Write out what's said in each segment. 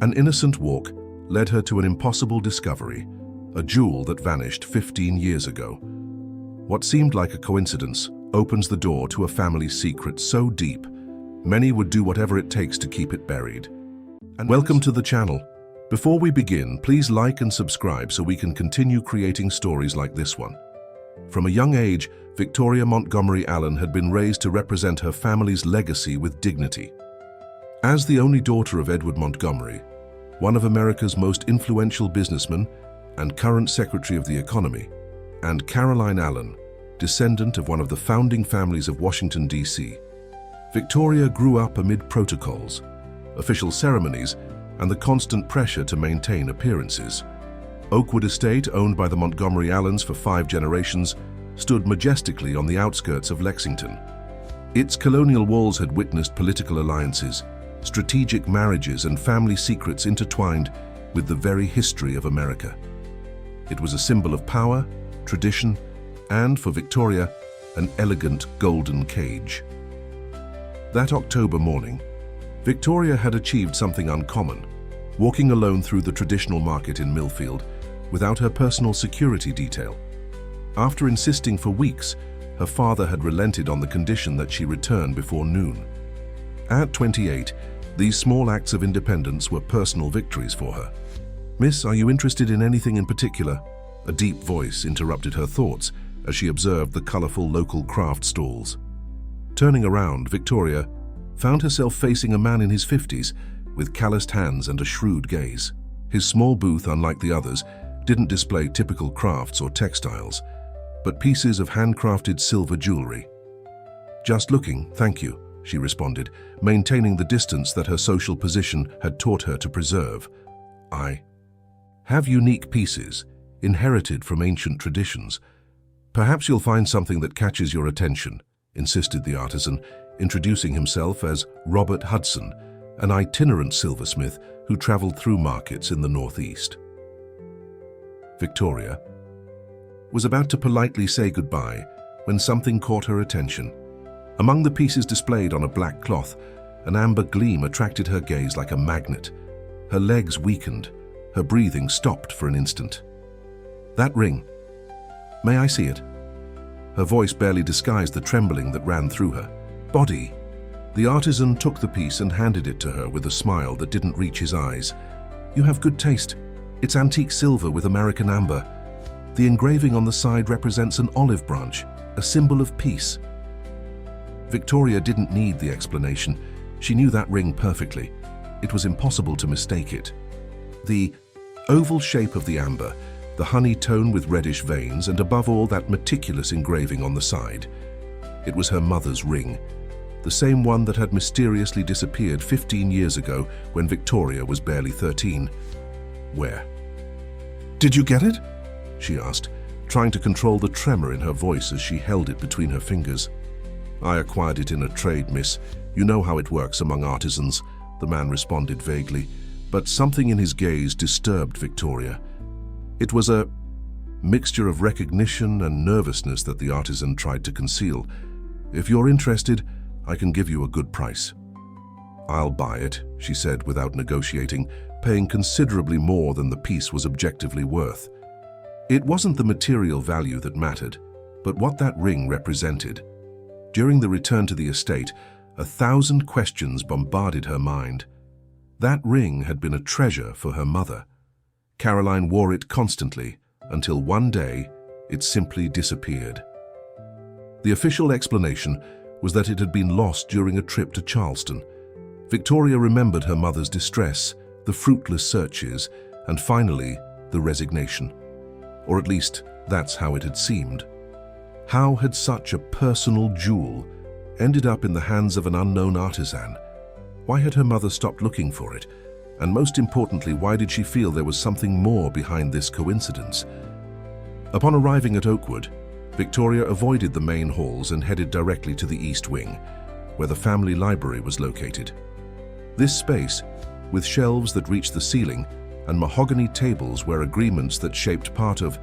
An innocent walk led her to an impossible discovery, a jewel that vanished 15 years ago. What seemed like a coincidence opens the door to a family secret so deep, many would do whatever it takes to keep it buried. And welcome to the channel. Before we begin, please like and subscribe so we can continue creating stories like this one. From a young age, Victoria Montgomery Allen had been raised to represent her family's legacy with dignity. As the only daughter of Edward Montgomery, one of America's most influential businessmen and current Secretary of the Economy, and Caroline Allen, descendant of one of the founding families of Washington, D.C., Victoria grew up amid protocols, official ceremonies, and the constant pressure to maintain appearances. Oakwood Estate, owned by the Montgomery Allens for 5 generations, stood majestically on the outskirts of Lexington. Its colonial walls had witnessed political alliances, strategic marriages, and family secrets intertwined with the very history of America. It was a symbol of power, tradition, and, for Victoria, an elegant golden cage. That October morning, Victoria had achieved something uncommon, walking alone through the traditional market in Millfield without her personal security detail. After insisting for weeks, her father had relented on the condition that she return before noon. At 28, these small acts of independence were personal victories for her. "Miss, are you interested in anything in particular?" A deep voice interrupted her thoughts as she observed the colorful local craft stalls. Turning around, Victoria found herself facing a man in his 50s with calloused hands and a shrewd gaze. His small booth, unlike the others, didn't display typical crafts or textiles, but pieces of handcrafted silver jewelry. "Just looking, thank you," she responded, maintaining the distance that her social position had taught her to preserve. "I have unique pieces, inherited from ancient traditions. Perhaps you'll find something that catches your attention," insisted the artisan, introducing himself as Robert Hudson, an itinerant silversmith who traveled through markets in the Northeast. Victoria was about to politely say goodbye when something caught her attention. Among the pieces displayed on a black cloth, an amber gleam attracted her gaze like a magnet. Her legs weakened, her breathing stopped for an instant. "That ring. May I see it?" Her voice barely disguised the trembling that ran through her body. The artisan took the piece and handed it to her with a smile that didn't reach his eyes. "You have good taste. It's antique silver with American amber. The engraving on the side represents an olive branch, a symbol of peace." Victoria didn't need the explanation. She knew that ring perfectly. It was impossible to mistake it. The oval shape of the amber, the honey tone with reddish veins, and above all that meticulous engraving on the side. It was her mother's ring, the same one that had mysteriously disappeared 15 years ago when Victoria was barely 13. "Where? Did you get it?" she asked, trying to control the tremor in her voice as she held it between her fingers. "I acquired it in a trade, miss. You know how it works among artisans," the man responded vaguely, but something in his gaze disturbed Victoria. It was a mixture of recognition and nervousness that the artisan tried to conceal. "If you're interested, I can give you a good price." "I'll buy it," she said without negotiating, paying considerably more than the piece was objectively worth. It wasn't the material value that mattered, but what that ring represented. During the return to the estate, 1,000 questions bombarded her mind. That ring had been a treasure for her mother. Caroline wore it constantly, until one day it simply disappeared. The official explanation was that it had been lost during a trip to Charleston. Victoria remembered her mother's distress, the fruitless searches, and finally, the resignation. Or at least, that's how it had seemed. How had such a personal jewel ended up in the hands of an unknown artisan? Why had her mother stopped looking for it? And most importantly, why did she feel there was something more behind this coincidence? Upon arriving at Oakwood, Victoria avoided the main halls and headed directly to the East Wing, where the family library was located. This space, with shelves that reached the ceiling and mahogany tables where agreements that shaped part of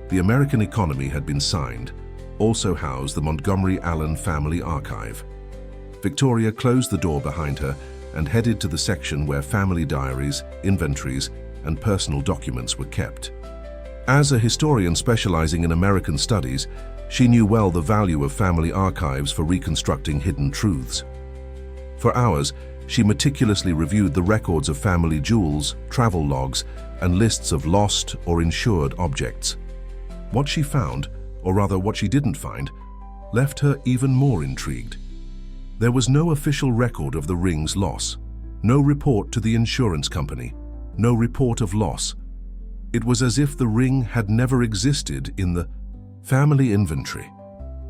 the American economy had been signed, also housed the Montgomery Allen family archive. Victoria closed the door behind her and headed to the section where family diaries, inventories, and personal documents were kept. As a historian specializing in American studies, she knew well the value of family archives for reconstructing hidden truths. For hours, she meticulously reviewed the records of family jewels, travel logs, and lists of lost or insured objects. What she found, or rather what she didn't find, left her even more intrigued. There was no official record of the ring's loss, no report to the insurance company, no report of loss. It was as if the ring had never existed in the family inventory.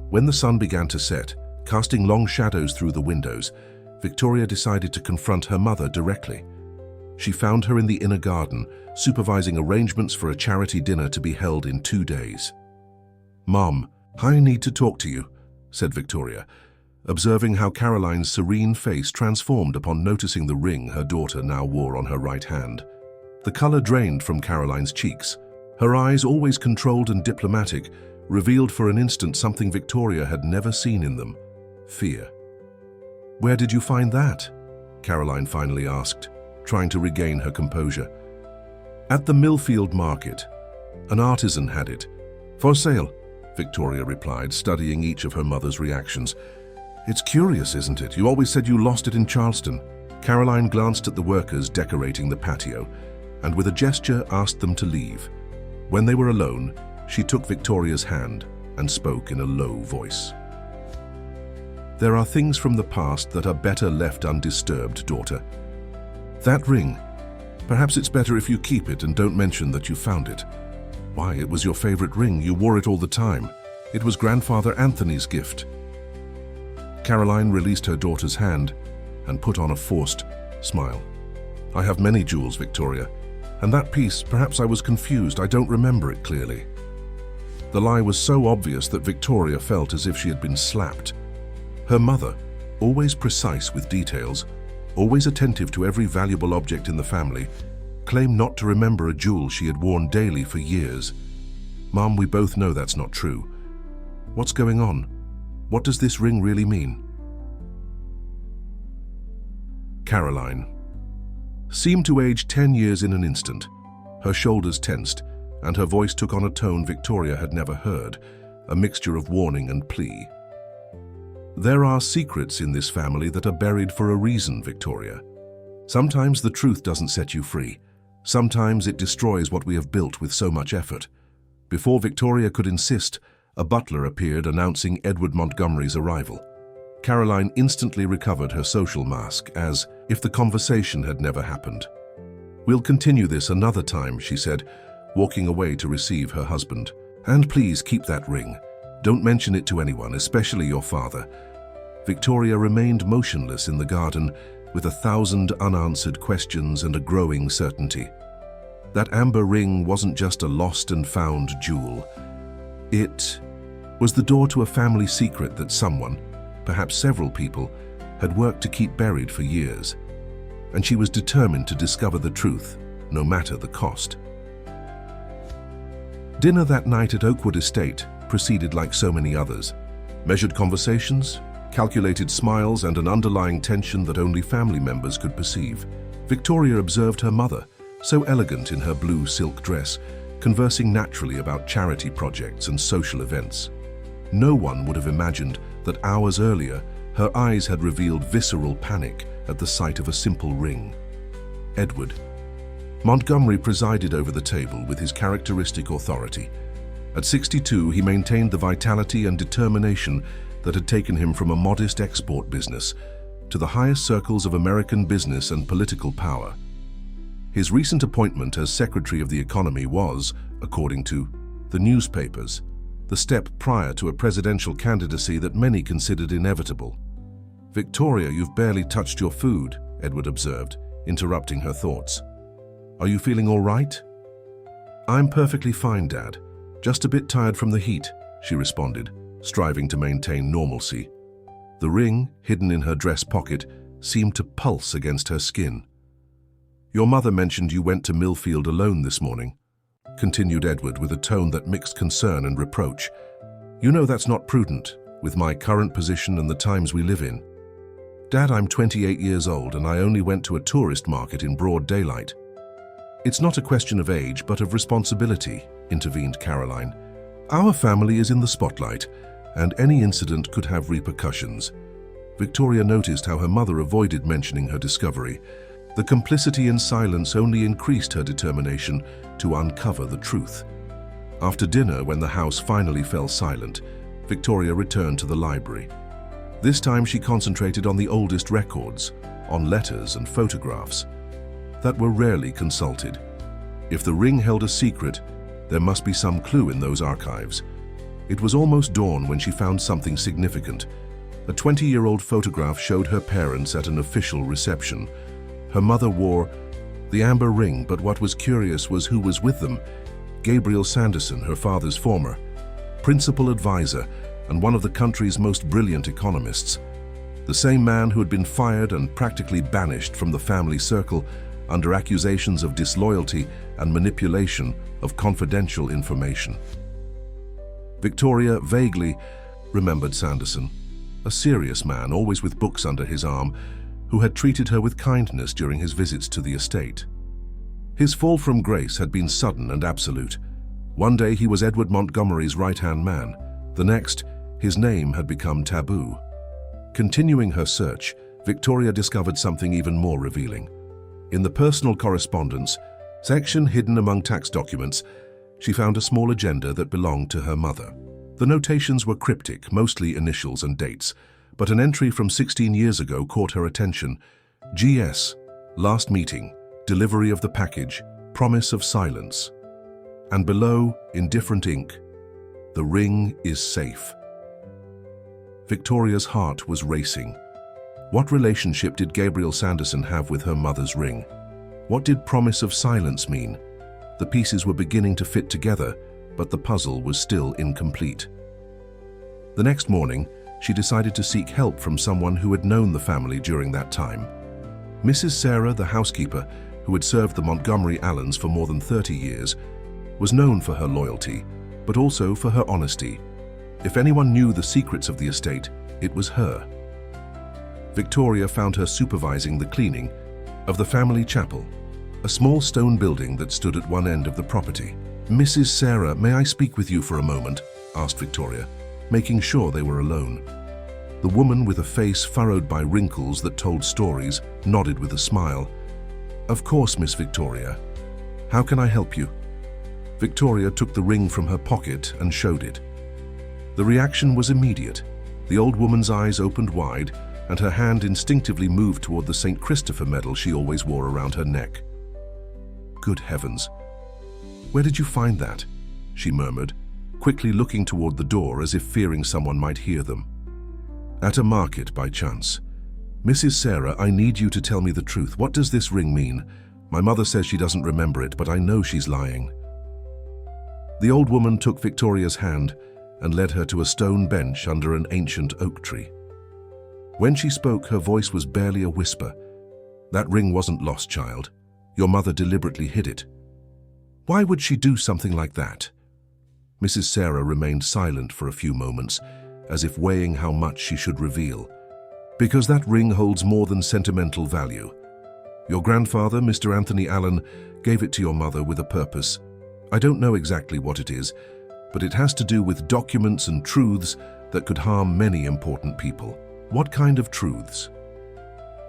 When the sun began to set, casting long shadows through the windows, Victoria decided to confront her mother directly. She found her in the inner garden, supervising arrangements for a charity dinner to be held in 2 days. "Mom, I need to talk to you," said Victoria, observing how Caroline's serene face transformed upon noticing the ring her daughter now wore on her right hand. The color drained from Caroline's cheeks. Her eyes, always controlled and diplomatic, revealed for an instant something Victoria had never seen in them: fear. "Where did you find that?" Caroline finally asked, trying to regain her composure. "At the Millfield market. An artisan had it. For sale," Victoria replied, studying each of her mother's reactions. "It's curious, isn't it? You always said you lost it in Charleston." Caroline glanced at the workers decorating the patio, and with a gesture asked them to leave. When they were alone, she took Victoria's hand and spoke in a low voice. "There are things from the past that are better left undisturbed, daughter. That ring, perhaps it's better if you keep it and don't mention that you found it. Why, it was your favorite ring. You wore it all the time. It was Grandfather Anthony's gift." Caroline released her daughter's hand and put on a forced smile. "I have many jewels, Victoria, and that piece, perhaps I was confused. I don't remember it clearly." The lie was so obvious that Victoria felt as if she had been slapped. Her mother, always precise with details, always attentive to every valuable object in the family, claimed not to remember a jewel she had worn daily for years. "Mom, we both know that's not true. What's going on? What does this ring really mean?" Caroline seemed to age 10 years in an instant. Her shoulders tensed, and her voice took on a tone Victoria had never heard, a mixture of warning and plea. "There are secrets in this family that are buried for a reason, Victoria. Sometimes the truth doesn't set you free. Sometimes it destroys what we have built with so much effort." Before Victoria could insist, a butler appeared announcing Edward Montgomery's arrival. Caroline instantly recovered her social mask, as if the conversation had never happened. "We'll continue this another time," she said, walking away to receive her husband. "And please keep that ring. Don't mention it to anyone, especially your father." Victoria remained motionless in the garden, with 1,000 unanswered questions and a growing certainty. That amber ring wasn't just a lost and found jewel. It was the door to a family secret that someone, perhaps several people, had worked to keep buried for years. And she was determined to discover the truth, no matter the cost. Dinner that night at Oakwood Estate proceeded like so many others. Measured conversations, calculated smiles, and an underlying tension that only family members could perceive. Victoria observed her mother, so elegant in her blue silk dress, conversing naturally about charity projects and social events. No one would have imagined that hours earlier, her eyes had revealed visceral panic at the sight of a simple ring. Edward Montgomery presided over the table with his characteristic authority. At 62, he maintained the vitality and determination that had taken him from a modest export business to the highest circles of American business and political power. His recent appointment as Secretary of the Economy was, according to the newspapers, the step prior to a presidential candidacy that many considered inevitable. "Victoria, you've barely touched your food," Edward observed, interrupting her thoughts. "Are you feeling all right?" "I'm perfectly fine, Dad. Just a bit tired from the heat," she responded, striving to maintain normalcy. The ring, hidden in her dress pocket, seemed to pulse against her skin. "Your mother mentioned you went to Millfield alone this morning," continued Edward with a tone that mixed concern and reproach. "You know that's not prudent, with my current position and the times we live in." "Dad, I'm 28 years old and I only went to a tourist market in broad daylight." "It's not a question of age, but of responsibility," intervened Caroline. "Our family is in the spotlight, and any incident could have repercussions." Victoria noticed how her mother avoided mentioning her discovery. The complicity and silence only increased her determination to uncover the truth. After dinner, when the house finally fell silent, Victoria returned to the library. This time she concentrated on the oldest records, on letters and photographs that were rarely consulted. If the ring held a secret, there must be some clue in those archives. It was almost dawn when she found something significant. A 20-year-old photograph showed her parents at an official reception. Her mother wore the amber ring, but what was curious was who was with them. Gabriel Sanderson, her father's former principal advisor and one of the country's most brilliant economists. The same man who had been fired and practically banished from the family circle under accusations of disloyalty and manipulation of confidential information. Victoria vaguely remembered Sanderson, a serious man, always with books under his arm, who had treated her with kindness during his visits to the estate. His fall from grace had been sudden and absolute. One day he was Edward Montgomery's right-hand man. The next, his name had become taboo. Continuing her search, Victoria discovered something even more revealing. In the personal correspondence section hidden among tax documents, she found a small agenda that belonged to her mother. The notations were cryptic, mostly initials and dates, but an entry from 16 years ago caught her attention. GS, last meeting, delivery of the package, promise of silence. And below, in different ink, the ring is safe. Victoria's heart was racing. What relationship did Gabriel Sanderson have with her mother's ring? What did promise of silence mean? The pieces were beginning to fit together, but the puzzle was still incomplete. The next morning, she decided to seek help from someone who had known the family during that time. Mrs. Sarah, the housekeeper, who had served the Montgomery Allens for more than 30 years, was known for her loyalty, but also for her honesty. If anyone knew the secrets of the estate, it was her. Victoria found her supervising the cleaning of the family chapel, a small stone building that stood at one end of the property. "Mrs. Sarah, may I speak with you for a moment?" asked Victoria, making sure they were alone. The woman, with a face furrowed by wrinkles that told stories, nodded with a smile. "Of course, Miss Victoria. How can I help you?" Victoria took the ring from her pocket and showed it. The reaction was immediate. The old woman's eyes opened wide, and her hand instinctively moved toward the St. Christopher medal she always wore around her neck. "Good heavens! Where did you find that?" she murmured, quickly looking toward the door as if fearing someone might hear them. "At a market, by chance. Mrs. Sarah, I need you to tell me the truth. What does this ring mean? My mother says she doesn't remember it, but I know she's lying." The old woman took Victoria's hand and led her to a stone bench under an ancient oak tree. When she spoke, her voice was barely a whisper. "That ring wasn't lost, child. Your mother deliberately hid it." "Why would she do something like that?" Mrs. Sarah remained silent for a few moments, as if weighing how much she should reveal. "Because that ring holds more than sentimental value. Your grandfather, Mr. Anthony Allen, gave it to your mother with a purpose. I don't know exactly what it is, but it has to do with documents and truths that could harm many important people." "What kind of truths?"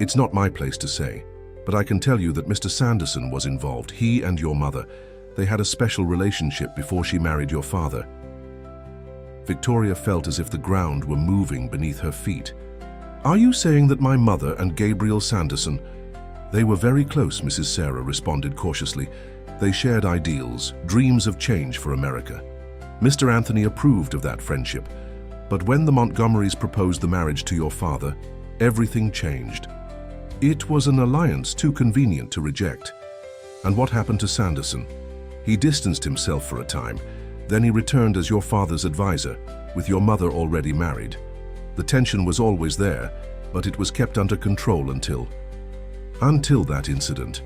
"It's not my place to say, but I can tell you that Mr. Sanderson was involved, he and your mother. They had a special relationship before she married your father." Victoria felt as if the ground were moving beneath her feet. "Are you saying that my mother and Gabriel Sanderson—" "They were very close," Mrs. Sarah responded cautiously. "They shared ideals, dreams of change for America. Mr. Anthony approved of that friendship. But when the Montgomerys proposed the marriage to your father, everything changed. It was an alliance too convenient to reject." "And what happened to Sanderson?" "He distanced himself for a time. Then he returned as your father's advisor, with your mother already married. The tension was always there, but it was kept under control until that incident."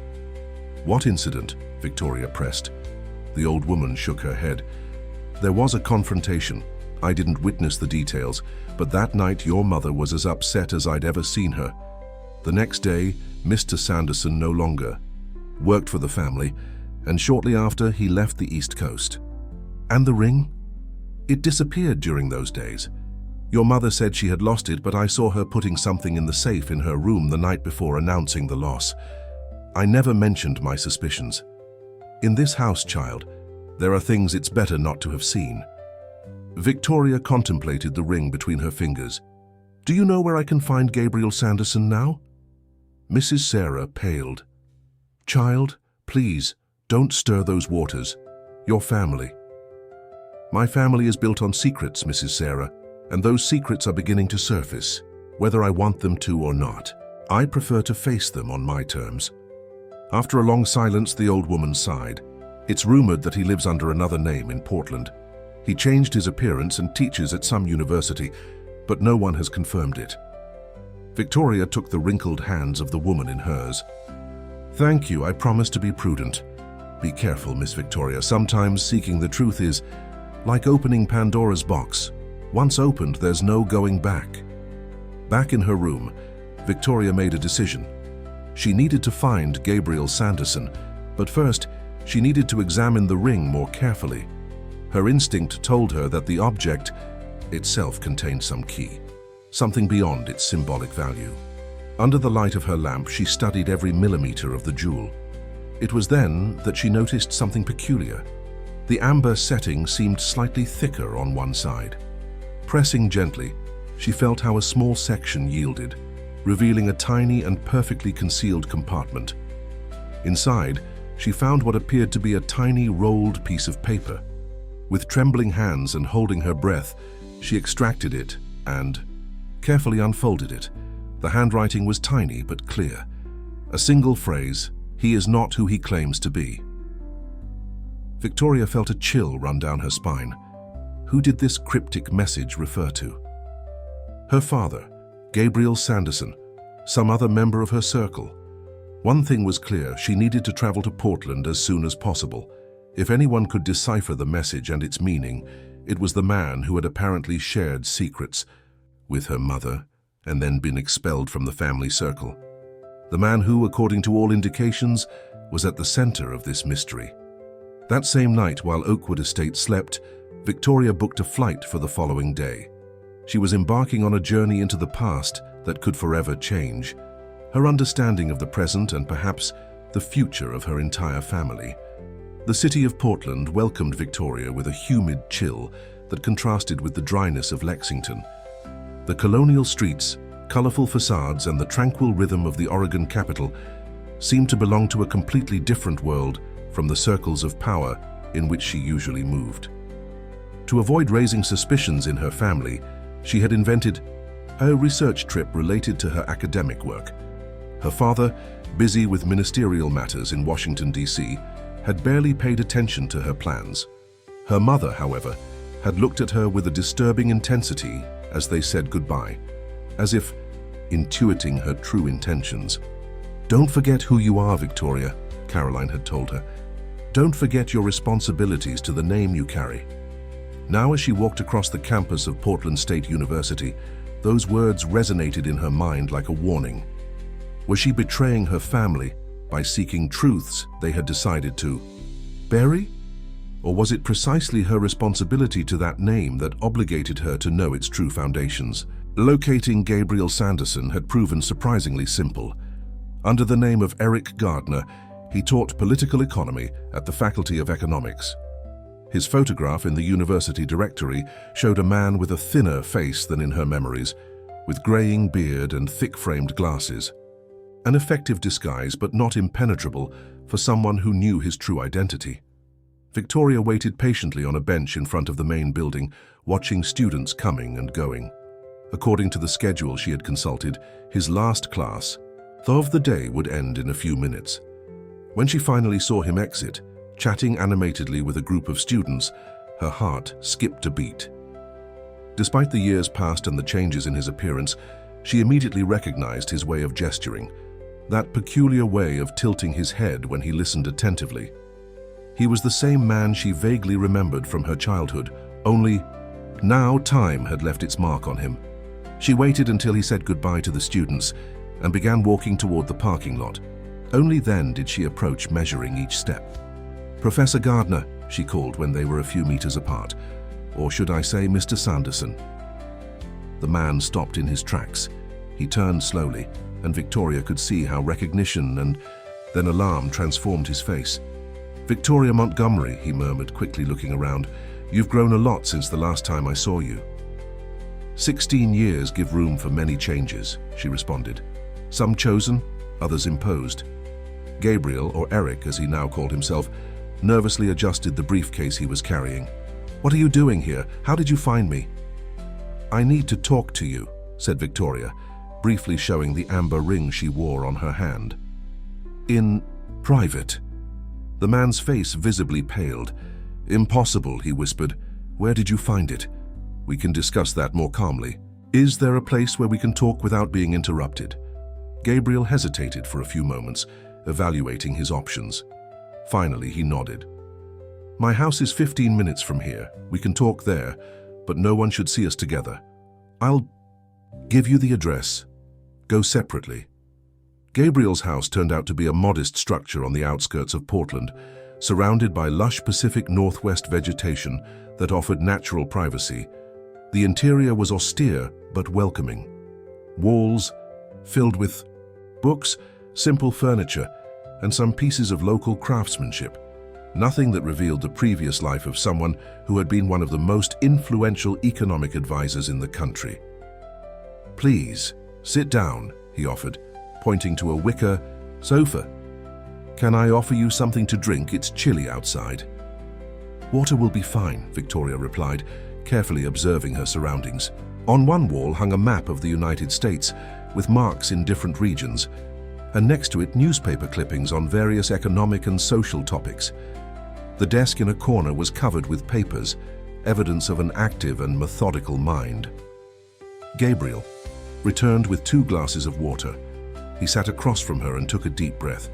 "What incident?" Victoria pressed. The old woman shook her head. "There was a confrontation. I didn't witness the details, but that night your mother was as upset as I'd ever seen her. The next day, Mr. Sanderson no longer worked for the family, and shortly after he left the East Coast. And the ring? It disappeared during those days. Your mother said she had lost it, but I saw her putting something in the safe in her room the night before announcing the loss. I never mentioned my suspicions. In this house, child, there are things it's better not to have seen. Victoria contemplated the ring between her fingers. Do you know where I can find Gabriel Sanderson now? Mrs. Sarah paled. Child, please, don't stir those waters. Your family. My family is built on secrets, Mrs. Sarah, and those secrets are beginning to surface, whether I want them to or not. I prefer to face them on my terms. After a long silence, the old woman sighed. It's rumored that he lives under another name in Portland. He changed his appearance and teaches at some university, but no one has confirmed it. Victoria took the wrinkled hands of the woman in hers. Thank you, I promise to be prudent. Be careful, Miss Victoria. Sometimes seeking the truth is like opening Pandora's box. Once opened, there's no going back. Back in her room, Victoria made a decision. She needed to find Gabriel Sanderson, but first, she needed to examine the ring more carefully. Her instinct told her that the object itself contained some key, something beyond its symbolic value. Under the light of her lamp, she studied every millimeter of the jewel. It was then that she noticed something peculiar. The amber setting seemed slightly thicker on one side. Pressing gently, she felt how a small section yielded, revealing a tiny and perfectly concealed compartment. Inside, she found what appeared to be a tiny rolled piece of paper. With trembling hands and holding her breath, she extracted it and carefully unfolded it. The handwriting was tiny but clear. A single phrase, "He is not who he claims to be." Victoria felt a chill run down her spine. Who did this cryptic message refer to? Her father, Gabriel Sanderson, some other member of her circle. One thing was clear, she needed to travel to Portland as soon as possible. If anyone could decipher the message and its meaning, it was the man who had apparently shared secrets with her mother and then been expelled from the family circle. The man who, according to all indications, was at the center of this mystery. That same night, while Oakwood Estate slept, Victoria booked a flight for the following day. She was embarking on a journey into the past that could forever change her understanding of the present and perhaps the future of her entire family. The city of Portland welcomed Victoria with a humid chill that contrasted with the dryness of Lexington. The colonial streets, colorful facades, and the tranquil rhythm of the Oregon capital seemed to belong to a completely different world from the circles of power in which she usually moved. To avoid raising suspicions in her family, she had invented a research trip related to her academic work. Her father, busy with ministerial matters in Washington, D.C., had barely paid attention to her plans. Her mother, however, had looked at her with a disturbing intensity as they said goodbye, as if intuiting her true intentions. Don't forget who you are, Victoria, Caroline had told her. Don't forget your responsibilities to the name you carry. Now, as she walked across the campus of Portland State University, those words resonated in her mind like a warning. Was she betraying her family by seeking truths they had decided to bury? Or was it precisely her responsibility to that name that obligated her to know its true foundations? Locating Gabriel Sanderson had proven surprisingly simple. Under the name of Eric Gardner, he taught political economy at the Faculty of Economics. His photograph in the university directory showed a man with a thinner face than in her memories, with graying beard and thick-framed glasses. An effective disguise, but not impenetrable for someone who knew his true identity. Victoria waited patiently on a bench in front of the main building, watching students coming and going. According to the schedule she had consulted, his last class of the day would end in a few minutes. When she finally saw him exit, chatting animatedly with a group of students, her heart skipped a beat. Despite the years past and the changes in his appearance, she immediately recognized his way of gesturing, that peculiar way of tilting his head when he listened attentively. He was the same man she vaguely remembered from her childhood, only now time had left its mark on him. She waited until he said goodbye to the students, and began walking toward the parking lot. Only then did she approach, measuring each step. "Professor Gardner," she called when they were a few meters apart. "Or should I say Mr. Sanderson?" The man stopped in his tracks. He turned slowly, and Victoria could see how recognition and then alarm transformed his face. "Victoria Montgomery," he murmured, quickly looking around. "You've grown a lot since the last time I saw you." 16 years give room for many changes, she responded. Some chosen, others imposed. Gabriel, or Eric as he now called himself, nervously adjusted the briefcase he was carrying. "What are you doing here? How did you find me?" "I need to talk to you," said Victoria, briefly showing the amber ring she wore on her hand. "In private." The man's face visibly paled. "Impossible," he whispered. "Where did you find it? We can discuss that more calmly. Is there a place where we can talk without being interrupted?" Gabriel hesitated for a few moments, evaluating his options. Finally, he nodded. "My house is 15 minutes from here. We can talk there, but no one should see us together. I'll give you the address. Go separately." Gabriel's house turned out to be a modest structure on the outskirts of Portland, surrounded by lush Pacific Northwest vegetation that offered natural privacy. The interior was austere but welcoming. Walls filled with books, simple furniture, and some pieces of local craftsmanship. Nothing that revealed the previous life of someone who had been one of the most influential economic advisors in the country. "Please, sit down," he offered, pointing to a wicker sofa. "Can I offer you something to drink? It's chilly outside." "Water will be fine," Victoria replied, carefully observing her surroundings. On one wall hung a map of the United States, with marks in different regions, and next to it newspaper clippings on various economic and social topics. The desk in a corner was covered with papers, evidence of an active and methodical mind. Gabriel returned with 2 glasses of water. He sat across from her and took a deep breath.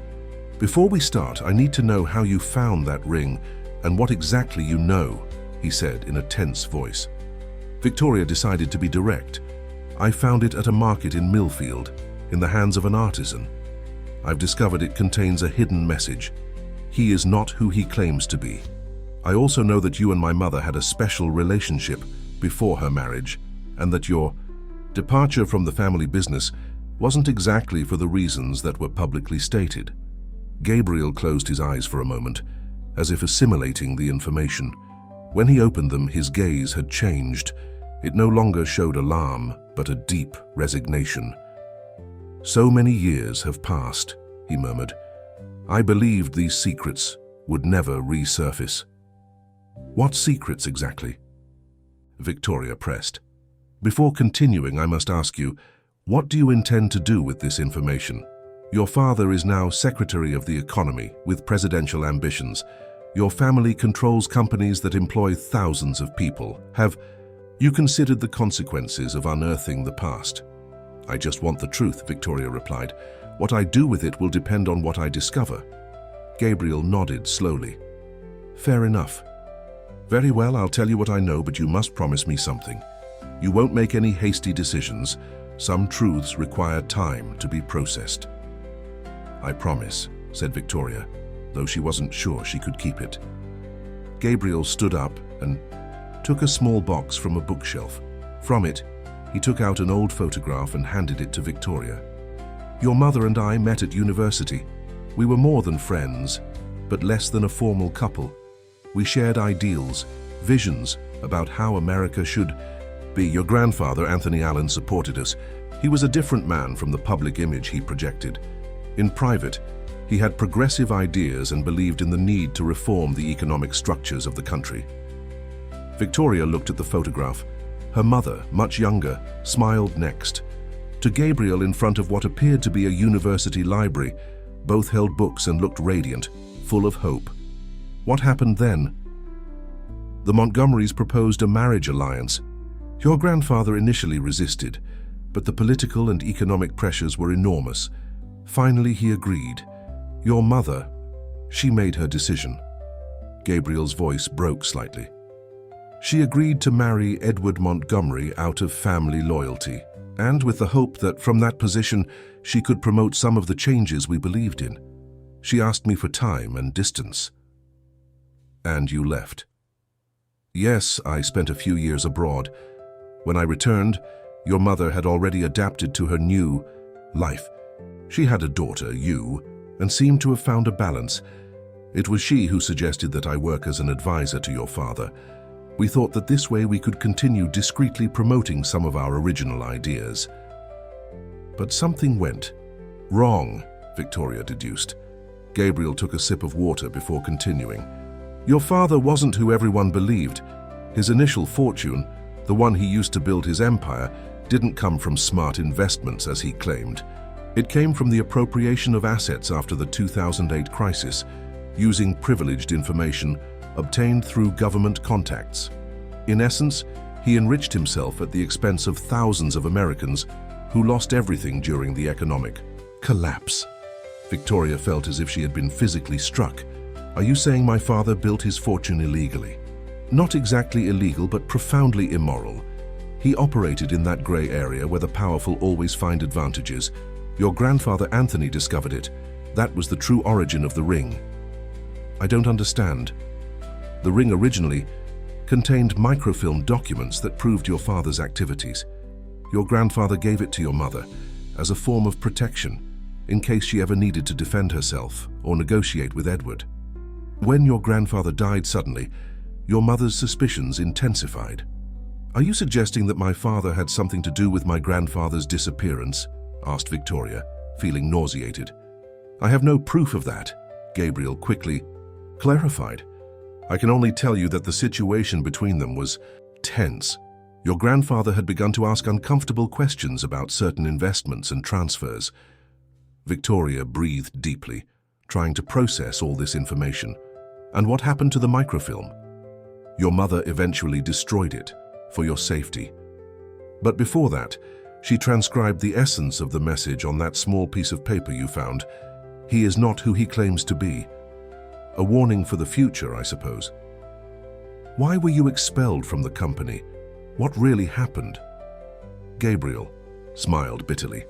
"Before we start, I need to know how you found that ring and what exactly you know," he said in a tense voice. Victoria decided to be direct. "I found it at a market in Millfield, in the hands of an artisan. I've discovered it contains a hidden message. He is not who he claims to be. I also know that you and my mother had a special relationship before her marriage, and that your departure from the family business wasn't exactly for the reasons that were publicly stated." Gabriel closed his eyes for a moment, as if assimilating the information. When he opened them, his gaze had changed. It no longer showed alarm, but a deep resignation. "So many years have passed," he murmured. "I believed these secrets would never resurface." "What secrets exactly?" Victoria pressed. "Before continuing, I must ask you, what do you intend to do with this information? Your father is now Secretary of the Economy with presidential ambitions. Your family controls companies that employ thousands of people. Have you considered the consequences of unearthing the past?" "I just want the truth," Victoria replied. "What I do with it will depend on what I discover." Gabriel nodded slowly. "Fair enough. Very well, I'll tell you what I know, but you must promise me something. You won't make any hasty decisions. Some truths require time to be processed." "I promise," said Victoria, though she wasn't sure she could keep it. Gabriel stood up and took a small box from a bookshelf. From it, he took out an old photograph and handed it to Victoria. "Your mother and I met at university. We were more than friends, but less than a formal couple. We shared ideals, visions about how America should be. Your grandfather, Anthony Allen, supported us. He was a different man from the public image he projected. In private, he had progressive ideas and believed in the need to reform the economic structures of the country." Victoria looked at the photograph. Her mother, much younger, smiled next. To Gabriel, in front of what appeared to be a university library, both held books and looked radiant, full of hope. What happened then? "The Montgomerys proposed a marriage alliance. Your grandfather initially resisted, but the political and economic pressures were enormous. Finally, he agreed. Your mother, she made her decision." Gabriel's voice broke slightly. She agreed to marry Edward Montgomery out of family loyalty, and with the hope that from that position she could promote some of the changes we believed in. She asked me for time and distance. And you left. Yes, I spent a few years abroad. When I returned, your mother had already adapted to her new life. She had a daughter, you, and seemed to have found a balance. It was she who suggested that I work as an advisor to your father. We thought that this way we could continue discreetly promoting some of our original ideas. But something went wrong, Victoria deduced. Gabriel took a sip of water before continuing. Your father wasn't who everyone believed. His initial fortune, the one he used to build his empire, didn't come from smart investments as he claimed. It came from the appropriation of assets after the 2008 crisis, using privileged information obtained through government contacts. In essence, he enriched himself at the expense of thousands of Americans who lost everything during the economic collapse. Victoria felt as if she had been physically struck. Are you saying my father built his fortune illegally? Not exactly illegal, but profoundly immoral. He operated in that gray area where the powerful always find advantages. Your grandfather Anthony discovered it. That was the true origin of the ring. I don't understand. The ring originally contained microfilm documents that proved your father's activities. Your grandfather gave it to your mother as a form of protection, in case she ever needed to defend herself or negotiate with Edward. When your grandfather died suddenly, your mother's suspicions intensified. Are you suggesting that my father had something to do with my grandfather's disappearance? Asked Victoria, feeling nauseated. I have no proof of that, Gabriel quickly clarified. I can only tell you that the situation between them was tense. Your grandfather had begun to ask uncomfortable questions about certain investments and transfers. Victoria breathed deeply, trying to process all this information. And what happened to the microfilm? Your mother eventually destroyed it, for your safety. But before that, she transcribed the essence of the message on that small piece of paper you found. He is not who he claims to be. A warning for the future, I suppose. Why were you expelled from the company? What really happened? Gabriel smiled bitterly.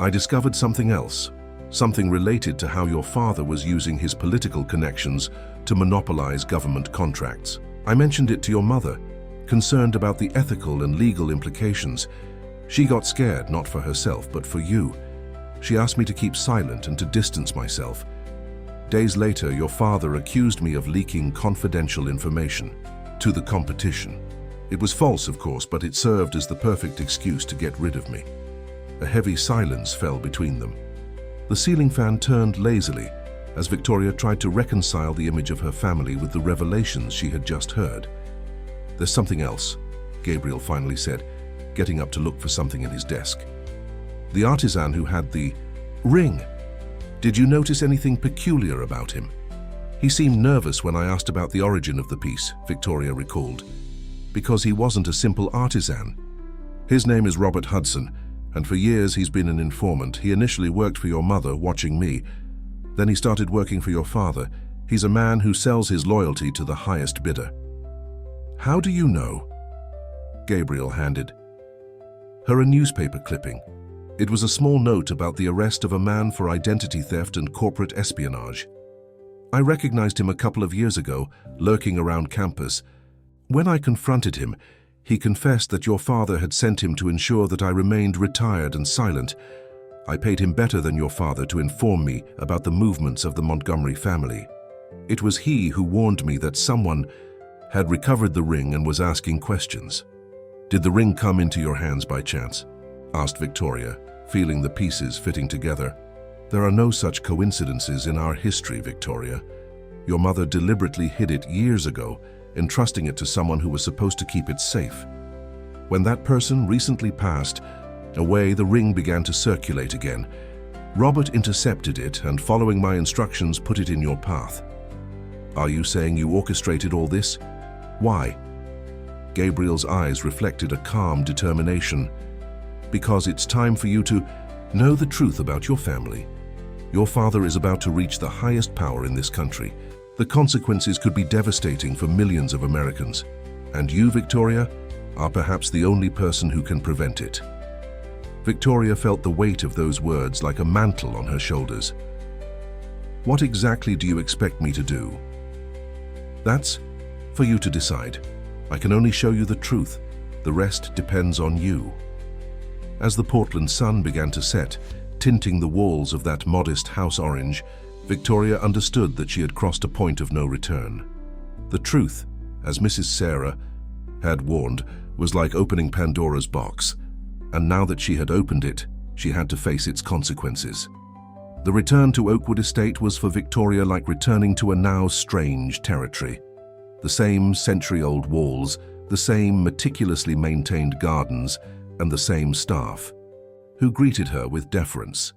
I discovered something else, something related to how your father was using his political connections to monopolize government contracts. I mentioned it to your mother, concerned about the ethical and legal implications. She got scared, not for herself, but for you. She asked me to keep silent and to distance myself. Days later, your father accused me of leaking confidential information to the competition. It was false, of course, but it served as the perfect excuse to get rid of me. A heavy silence fell between them. The ceiling fan turned lazily as Victoria tried to reconcile the image of her family with the revelations she had just heard. There's something else, Gabriel finally said, getting up to look for something in his desk. The artisan who had the ring. Did you notice anything peculiar about him? He seemed nervous when I asked about the origin of the piece, Victoria recalled. Because he wasn't a simple artisan. His name is Robert Hudson, and for years he's been an informant. He initially worked for your mother, watching me. Then he started working for your father. He's a man who sells his loyalty to the highest bidder. How do you know? Gabriel handed her a newspaper clipping. It was a small note about the arrest of a man for identity theft and corporate espionage. I recognized him a couple of years ago, lurking around campus. When I confronted him, he confessed that your father had sent him to ensure that I remained retired and silent. I paid him better than your father to inform me about the movements of the Montgomery family. It was he who warned me that someone had recovered the ring and was asking questions. Did the ring come into your hands by chance? Asked Victoria, feeling the pieces fitting together. There are no such coincidences in our history, Victoria. Your mother deliberately hid it years ago, entrusting it to someone who was supposed to keep it safe. When that person recently passed away, the ring began to circulate again. Robert intercepted it and, following my instructions, put it in your path. Are you saying you orchestrated all this? Why? Gabriel's eyes reflected a calm determination. Because it's time for you to know the truth about your family. Your father is about to reach the highest power in this country. The consequences could be devastating for millions of Americans. And you, Victoria, are perhaps the only person who can prevent it." Victoria felt the weight of those words like a mantle on her shoulders. "What exactly do you expect me to do?" "That's for you to decide. I can only show you the truth. The rest depends on you." As the Portland sun began to set, tinting the walls of that modest house orange, Victoria understood that she had crossed a point of no return. The truth, as Mrs. Sarah had warned, was like opening Pandora's box, and now that she had opened it, she had to face its consequences. The return to Oakwood Estate was for Victoria like returning to a now strange territory. The same century-old walls, the same meticulously maintained gardens, and the same staff, who greeted her with deference.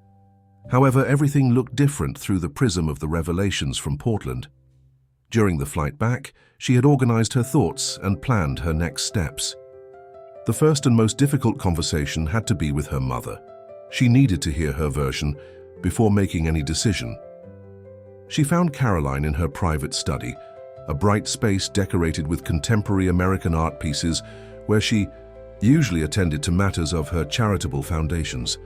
However, everything looked different through the prism of the revelations from Portland. During the flight back, she had organized her thoughts and planned her next steps. The first and most difficult conversation had to be with her mother. She needed to hear her version before making any decision. She found Caroline in her private study, a bright space decorated with contemporary American art pieces where she usually attended to matters of her charitable foundations.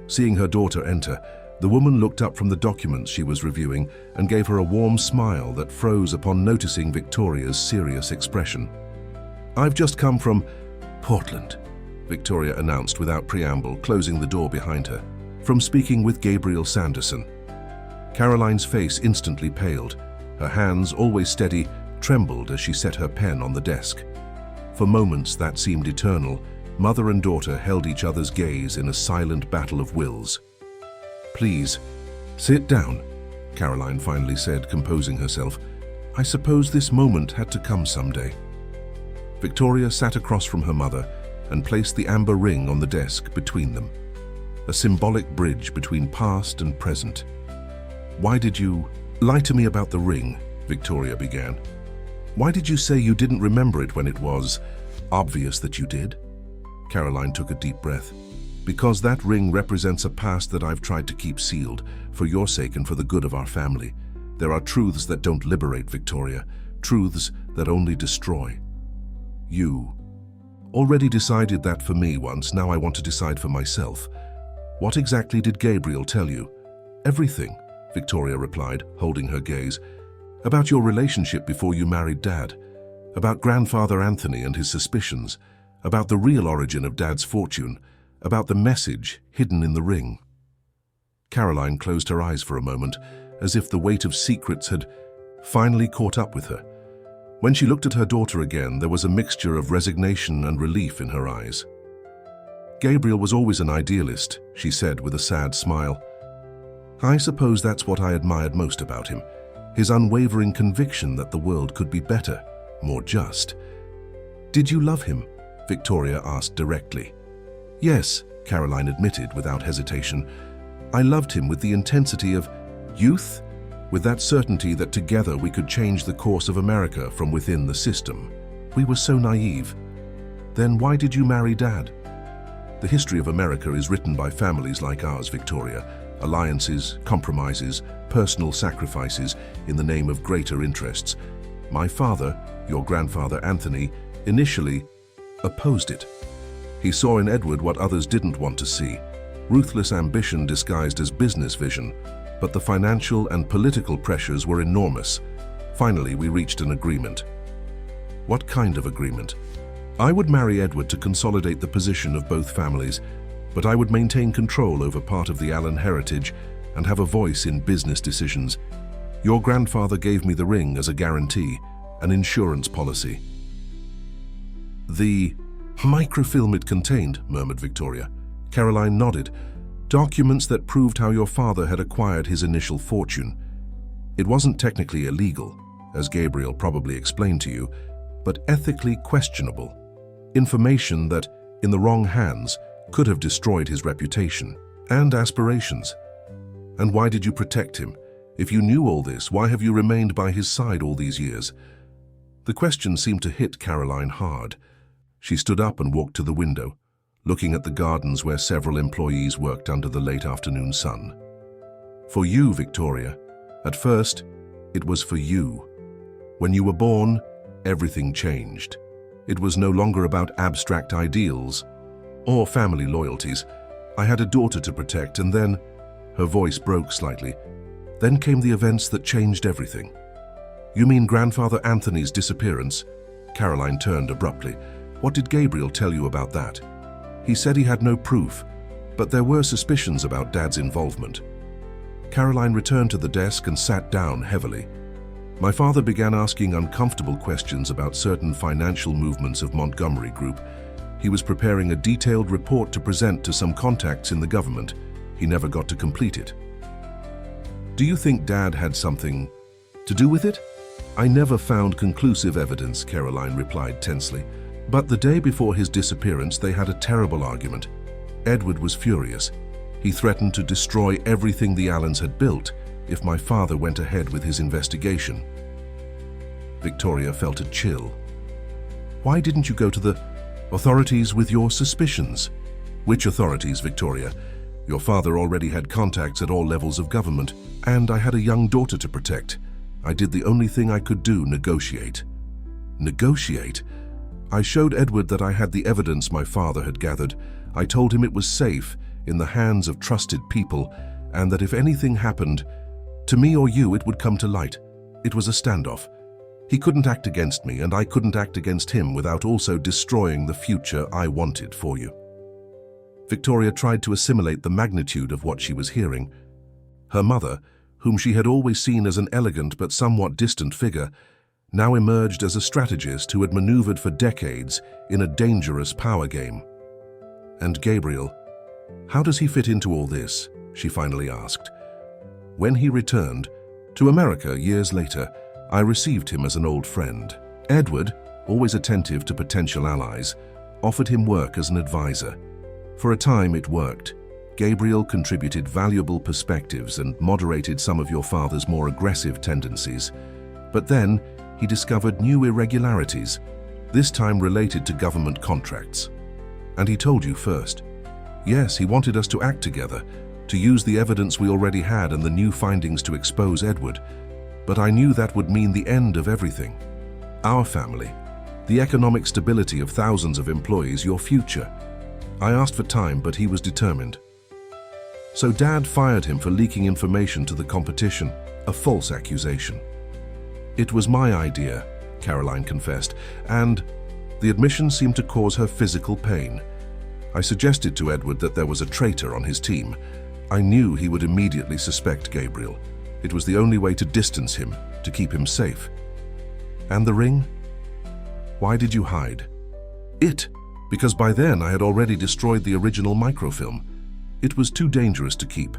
Seeing her daughter enter, the woman looked up from the documents she was reviewing and gave her a warm smile that froze upon noticing Victoria's serious expression. "I've just come from Portland," Victoria announced without preamble, closing the door behind her. "From speaking with Gabriel Sanderson." Caroline's face instantly paled. Her hands, always steady, trembled as she set her pen on the desk. For moments that seemed eternal, mother and daughter held each other's gaze in a silent battle of wills. "Please, sit down," Caroline finally said, composing herself. "I suppose this moment had to come someday." Victoria sat across from her mother and placed the amber ring on the desk between them, a symbolic bridge between past and present. "Why did you lie to me about the ring?" Victoria began. "Why did you say you didn't remember it when it was obvious that you did?" Caroline took a deep breath. "Because that ring represents a past that I've tried to keep sealed, for your sake and for the good of our family. There are truths that don't liberate, Victoria, truths that only destroy. You already decided that for me once, now I want to decide for myself. What exactly did Gabriel tell you?" "Everything," Victoria replied, holding her gaze. "About your relationship before you married Dad, about grandfather Anthony and his suspicions, about the real origin of Dad's fortune, about the message hidden in the ring." Caroline closed her eyes for a moment, as if the weight of secrets had finally caught up with her. When she looked at her daughter again, there was a mixture of resignation and relief in her eyes. "Gabriel was always an idealist," she said with a sad smile. "I suppose that's what I admired most about him, his unwavering conviction that the world could be better, more just." "Did you love him?" Victoria asked directly. "Yes," Caroline admitted without hesitation. "I loved him with the intensity of youth, with that certainty that together we could change the course of America from within the system. We were so naive. Then why did you marry Dad?" "The history of America is written by families like ours, Victoria. Alliances, compromises, personal sacrifices in the name of greater interests. My father, your grandfather Anthony, initially opposed it. He saw in Edward what others didn't want to see, ruthless ambition disguised as business vision, but the financial and political pressures were enormous. Finally, we reached an agreement." "What kind of agreement?" "I would marry Edward to consolidate the position of both families, but I would maintain control over part of the Allen heritage and have a voice in business decisions. Your grandfather gave me the ring as a guarantee, an insurance policy." "The microfilm it contained," murmured Victoria. Caroline nodded. "Documents that proved how your father had acquired his initial fortune. It wasn't technically illegal, as Gabriel probably explained to you, but ethically questionable. Information that, in the wrong hands, could have destroyed his reputation and aspirations. And why did you protect him? If you knew all this, why have you remained by his side all these years?" The question seemed to hit Caroline hard. She stood up and walked to the window, looking at the gardens where several employees worked under the late afternoon sun. "For you, Victoria. At first, it was for you. When you were born, everything changed. It was no longer about abstract ideals or family loyalties. I had a daughter to protect, and then, her voice broke slightly, then came the events that changed everything. You mean Grandfather Anthony's disappearance? Caroline turned abruptly. What did Gabriel tell you about that? He said he had no proof, but there were suspicions about Dad's involvement. Caroline returned to the desk and sat down heavily. My father began asking uncomfortable questions about certain financial movements of Montgomery Group. He was preparing a detailed report to present to some contacts in the government. He never got to complete it. Do you think Dad had something to do with it? I never found conclusive evidence, Caroline replied tensely. But the day before his disappearance, they had a terrible argument. Edward was furious. He threatened to destroy everything the Allens had built if my father went ahead with his investigation. Victoria felt a chill. Why didn't you go to the authorities with your suspicions? Which authorities, Victoria? Your father already had contacts at all levels of government, and I had a young daughter to protect. I did the only thing I could do, negotiate. Negotiate? I showed Edward that I had the evidence my father had gathered. I told him it was safe, in the hands of trusted people, and that if anything happened, to me or you, it would come to light. It was a standoff. He couldn't act against me, and I couldn't act against him without also destroying the future I wanted for you. Victoria tried to assimilate the magnitude of what she was hearing. Her mother, whom she had always seen as an elegant but somewhat distant figure, now emerged as a strategist who had maneuvered for decades in a dangerous power game. And Gabriel, how does he fit into all this? She finally asked. When he returned to America years later, I received him as an old friend. Edward, always attentive to potential allies, offered him work as an advisor. For a time it worked. Gabriel contributed valuable perspectives and moderated some of your father's more aggressive tendencies. But then he discovered new irregularities, this time related to government contracts. And he told you first. Yes, he wanted us to act together, to use the evidence we already had and the new findings to expose Edward. But I knew that would mean the end of everything. Our family, the economic stability of thousands of employees, your future. I asked for time, but he was determined. So Dad fired him for leaking information to the competition, a false accusation. It was my idea, Caroline confessed, and the admission seemed to cause her physical pain. I suggested to Edward that there was a traitor on his team. I knew he would immediately suspect Gabriel. It was the only way to distance him, to keep him safe. And the ring? Why did you hide it? Because by then I had already destroyed the original microfilm. It was too dangerous to keep,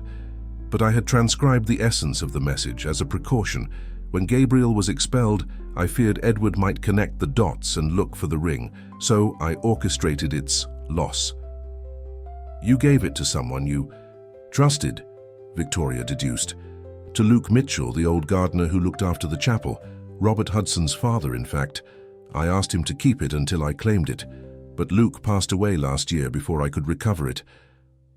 but I had transcribed the essence of the message as a precaution. When Gabriel was expelled, I feared Edward might connect the dots and look for the ring, so I orchestrated its loss. You gave it to someone you trusted, Victoria deduced. To Luke Mitchell, the old gardener who looked after the chapel, Robert Hudson's father, in fact. I asked him to keep it until I claimed it, but Luke passed away last year before I could recover it.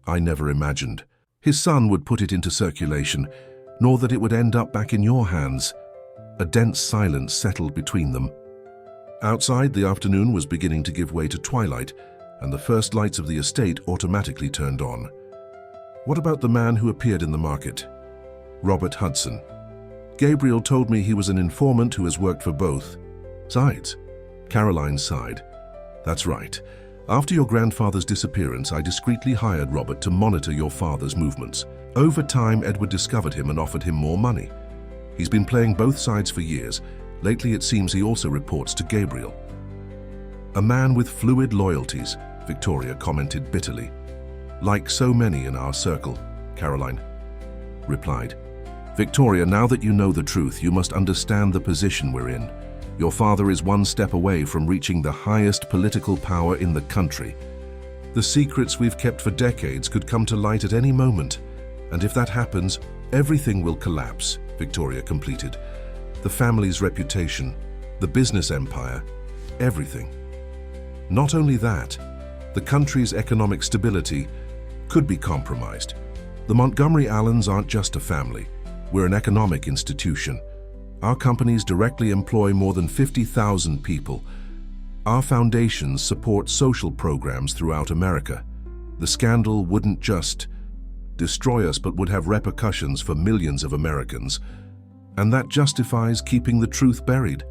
I never imagined his son would put it into circulation, nor that it would end up back in your hands. A dense silence settled between them. Outside, the afternoon was beginning to give way to twilight, and the first lights of the estate automatically turned on. What about the man who appeared in the market? Robert Hudson. Gabriel told me he was an informant who has worked for both sides. Caroline sighed. That's right. After your grandfather's disappearance, I discreetly hired Robert to monitor your father's movements. Over time, Edward discovered him and offered him more money. He's been playing both sides for years. Lately, it seems he also reports to Gabriel. A man with fluid loyalties, Victoria commented bitterly. Like so many in our circle, Caroline replied. Victoria, now that you know the truth, you must understand the position we're in. Your father is one step away from reaching the highest political power in the country. The secrets we've kept for decades could come to light at any moment. And if that happens, everything will collapse, Victoria completed. The family's reputation, the business empire, everything. Not only that, the country's economic stability could be compromised. The Montgomery Allens aren't just a family. We're an economic institution. Our companies directly employ more than 50,000 people. Our foundations support social programs throughout America. The scandal wouldn't just destroy us, but would have repercussions for millions of Americans. And that justifies keeping the truth buried,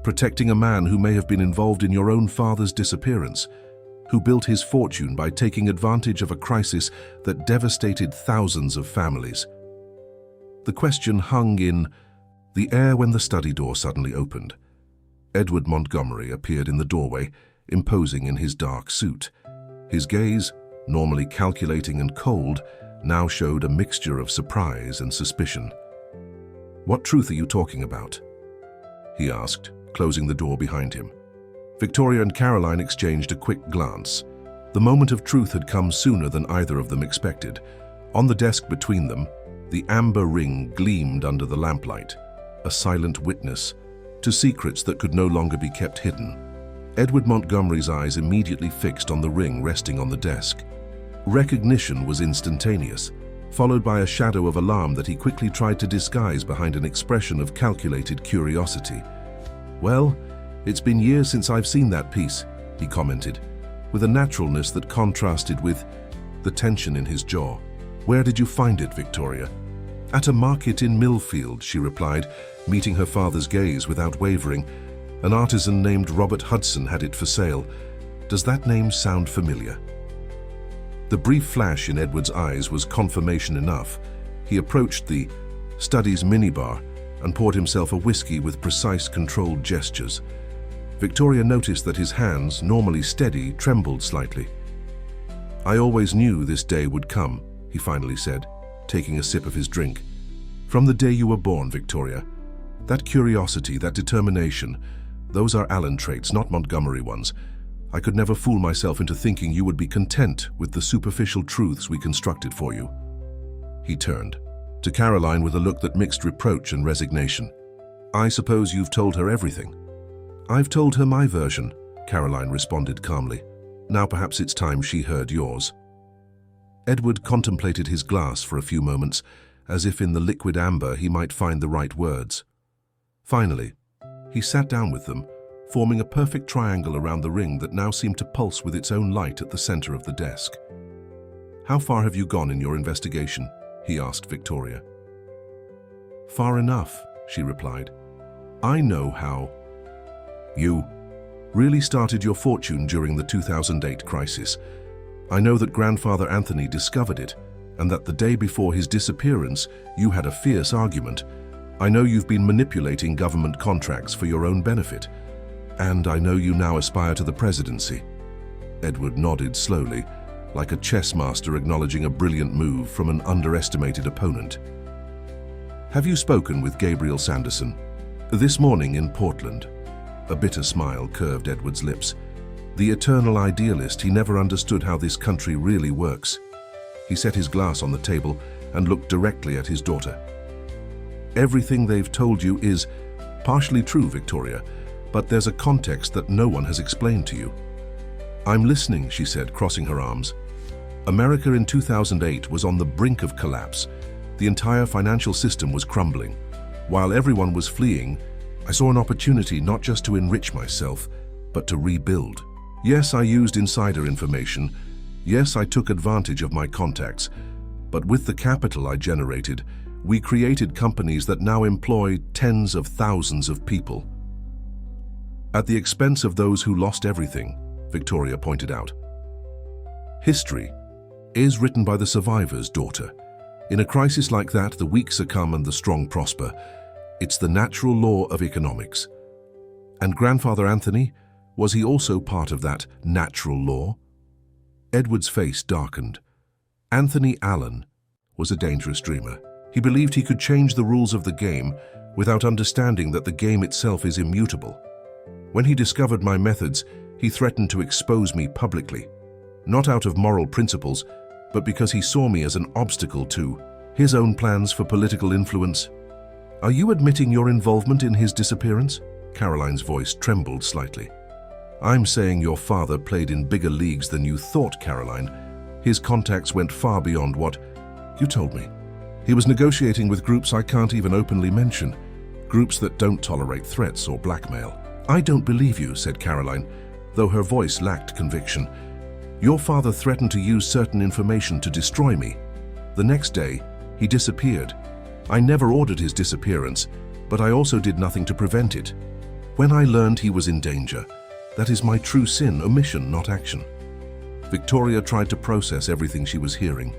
protecting a man who may have been involved in your own father's disappearance, who built his fortune by taking advantage of a crisis that devastated thousands of families. The question hung in the air when the study door suddenly opened. Edward Montgomery appeared in the doorway, imposing in his dark suit. His gaze, normally calculating and cold, now showed a mixture of surprise and suspicion. "What truth are you talking about?" he asked, closing the door behind him. Victoria and Caroline exchanged a quick glance. The moment of truth had come sooner than either of them expected. On the desk between them, the amber ring gleamed under the lamplight, a silent witness to secrets that could no longer be kept hidden. Edward Montgomery's eyes immediately fixed on the ring resting on the desk. Recognition was instantaneous, followed by a shadow of alarm that he quickly tried to disguise behind an expression of calculated curiosity. "Well, it's been years since I've seen that piece," he commented, with a naturalness that contrasted with the tension in his jaw. "Where did you find it, Victoria?" "At a market in Millfield," she replied, meeting her father's gaze without wavering. "An artisan named Robert Hudson had it for sale. Does that name sound familiar?" The brief flash in Edward's eyes was confirmation enough. He approached the study's minibar and poured himself a whiskey with precise, controlled gestures. Victoria noticed that his hands, normally steady, trembled slightly. "I always knew this day would come," he finally said, taking a sip of his drink. "From the day you were born, Victoria. That curiosity, that determination, those are Allen traits, not Montgomery ones. I could never fool myself into thinking you would be content with the superficial truths we constructed for you." He turned to Caroline with a look that mixed reproach and resignation. "I suppose you've told her everything?" "I've told her my version," Caroline responded calmly. "Now perhaps it's time she heard yours." Edward contemplated his glass for a few moments, as if in the liquid amber he might find the right words. Finally, he sat down with them, forming a perfect triangle around the ring that now seemed to pulse with its own light at the center of the desk. "How far have you gone in your investigation?" he asked Victoria. "Far enough," she replied. "I know how you really started your fortune during the 2008 crisis. I know that Grandfather Anthony discovered it, and that the day before his disappearance, you had a fierce argument. I know you've been manipulating government contracts for your own benefit. And I know you now aspire to the presidency." Edward nodded slowly, like a chess master acknowledging a brilliant move from an underestimated opponent. "Have you spoken with Gabriel Sanderson?" "This morning in Portland." A bitter smile curved Edward's lips. The eternal idealist, he never understood how this country really works. He set his glass on the table and looked directly at his daughter. "Everything they've told you is partially true, Victoria, but there's a context that no one has explained to you." "I'm listening," she said, crossing her arms. "America in 2008 was on the brink of collapse. The entire financial system was crumbling. While everyone was fleeing, I saw an opportunity not just to enrich myself, but to rebuild. Yes, I used insider information. Yes, I took advantage of my contacts. But with the capital I generated, we created companies that now employ tens of thousands of people. At the expense of those who lost everything," Victoria pointed out. "History is written by the survivors, daughter. In a crisis like that, the weak succumb and the strong prosper. It's the natural law of economics. And Grandfather Anthony, was he also part of that natural law?" Edward's face darkened. Anthony Allen was a dangerous dreamer. He believed he could change the rules of the game without understanding that the game itself is immutable. When he discovered my methods, he threatened to expose me publicly, not out of moral principles, but because he saw me as an obstacle to his own plans for political influence. "Are you admitting your involvement in his disappearance?" Caroline's voice trembled slightly. "I'm saying your father played in bigger leagues than you thought, Caroline. His contacts went far beyond what you told me. He was negotiating with groups I can't even openly mention, groups that don't tolerate threats or blackmail." "I don't believe you," said Caroline. though her voice lacked conviction. "Your father threatened to use certain information to destroy me. The next day, he disappeared. I never ordered his disappearance, but I also did nothing to prevent it. When I learned he was in danger, that is my true sin, omission, not action." Victoria tried to process everything she was hearing.